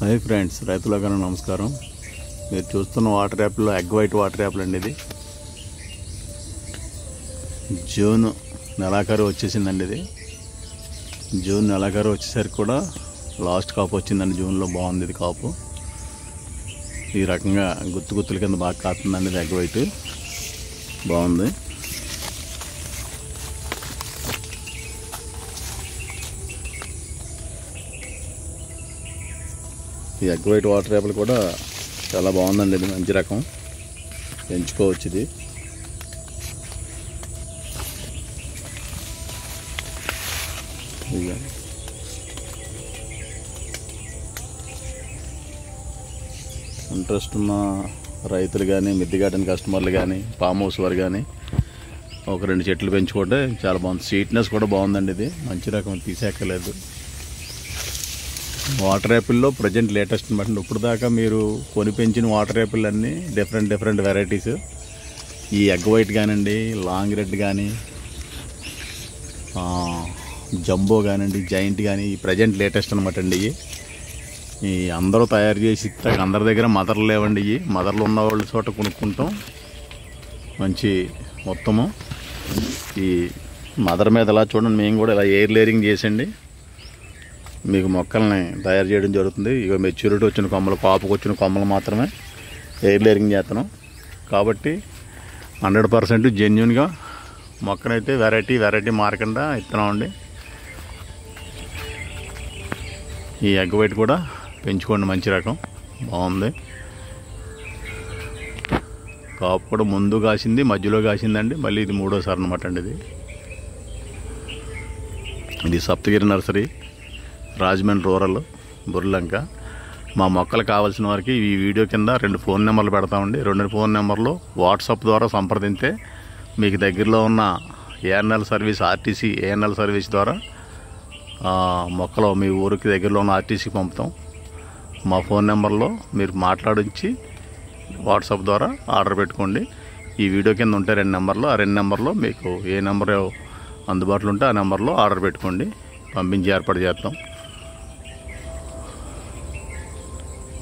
Hi friends, రైతులకు నమస్కారం. మీరు చూస్తున్న వాటర్ యాప్లో ఎగ్ వైట్ వాటర్ యాప్లు అండి. ఇది జూన్ నెలాఖరు వచ్చేసిందండి. ఇది జూన్ నెలాఖరు వచ్చేసరికి కూడా లాస్ట్ కాపు వచ్చిందండి. జూన్లో బాగుంది ఇది కాపు. ఈ రకంగా గుత్తుల కింద బాగా కాస్తుందండి. ఇది ఎగ్ వైట్ బాగుంది. ఈ ఎగ్ వైట్ వాటర్ యాప్లు కూడా చాలా బాగుందండి. ఇది మంచి రకం, పెంచుకోవచ్చు. ఇది ఇంట్రెస్ట్ ఉన్న రైతులు కానీ, మిద్దె గార్డెన్ కస్టమర్లు కానీ, ఫామ్ హౌస్ వారు కానీ ఒక 2 చెట్లు పెంచుకుంటే చాలా బాగుంది. స్వీట్నెస్ కూడా బాగుందండి. ఇది మంచి రకం, తీసేక్కలేదు. వాటర్ యాపిల్లో ప్రజెంట్ లేటెస్ట్ అనమాట. ఇప్పుడు దాకా మీరు కొని పెంచిన వాటర్ యాపిల్ అన్నీ డిఫరెంట్ వెరైటీస్. ఈ ఎగ్ వైట్ కానివ్వండి, లాంగ్ రెడ్ కానీ, జంబో కానివ్వండి, జైంట్ కానీ ప్రజెంట్ లేటెస్ట్ అనమాట అండి. ఈ అందరూ తయారు చేసి అందరి దగ్గర మదర్లు లేవండి. మదర్లు ఉన్న వాళ్ళ చోట కొనుక్కుంటాం. మంచి మొత్తము ఈ మదర్ మీద ఎలా చూడండి. మేము కూడా ఇలా ఎయిర్ లేరింగ్ చేసండి మీకు మొక్కల్ని తయారు చేయడం జరుగుతుంది. ఇక మెచ్యూరిటీ వచ్చిన కొమ్మలు, కాపుకు వచ్చిన కొమ్మలు మాత్రమే ఎయిర్ లేరింగ్ చేస్తున్నాం. కాబట్టి 100% జెన్యున్గా మొక్కనైతే వెరైటీ మారకుండా ఇస్తున్నామండి. ఈ ఎగ్ వైట్ కూడా పెంచుకోండి, మంచి రకం బాగుంది. కాపు కూడా ముందు కాసింది, మధ్యలో కాసిందండి. మళ్ళీ ఇది 3వ సారి అనమాట అండి. ఇది సప్తగిరి నర్సరీ, రాజమండ్రి రూరల్, బుర్లంక. మా మొక్కలు కావాల్సిన వారికి ఈ వీడియో కింద 2 ఫోన్ నెంబర్లు పెడతామండి. 2 ఫోన్ నెంబర్లు వాట్సాప్ ద్వారా సంప్రదింతే మీకు దగ్గరలో ఉన్న ANL service, RTC ANL service ద్వారా మొక్కలు మీ ఊరికి దగ్గరలో ఉన్న ఆర్టీసీకి పంపుతాం. మా ఫోన్ నెంబర్లో మీరు మాట్లాడించి వాట్సాప్ ద్వారా ఆర్డర్ పెట్టుకోండి. ఈ వీడియో కింద ఉంటే 2 నెంబర్లు, ఆ 2 నెంబర్లో మీకు ఏ నెంబర్ అందుబాటులో ఉంటే ఆ నెంబర్లో ఆర్డర్ పెట్టుకోండి, పంపించి ఏర్పాటు చేస్తాం.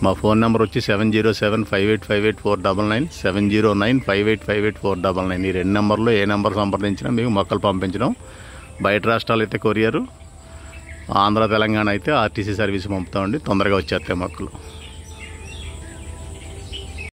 మా ఫోన్ నెంబర్ వచ్చి 707585849, 709585849. ఈ 2 నెంబర్లో ఏ నెంబర్ సంప్రదించినా మీకు మొక్కలు పంపించడం. బయట రాష్ట్రాలు అయితే కొరియరు, ఆంధ్ర తెలంగాణ అయితే ఆర్టీసీ సర్వీస్ పంపుతామండి. తొందరగా వచ్చేస్తాయి మొక్కలు.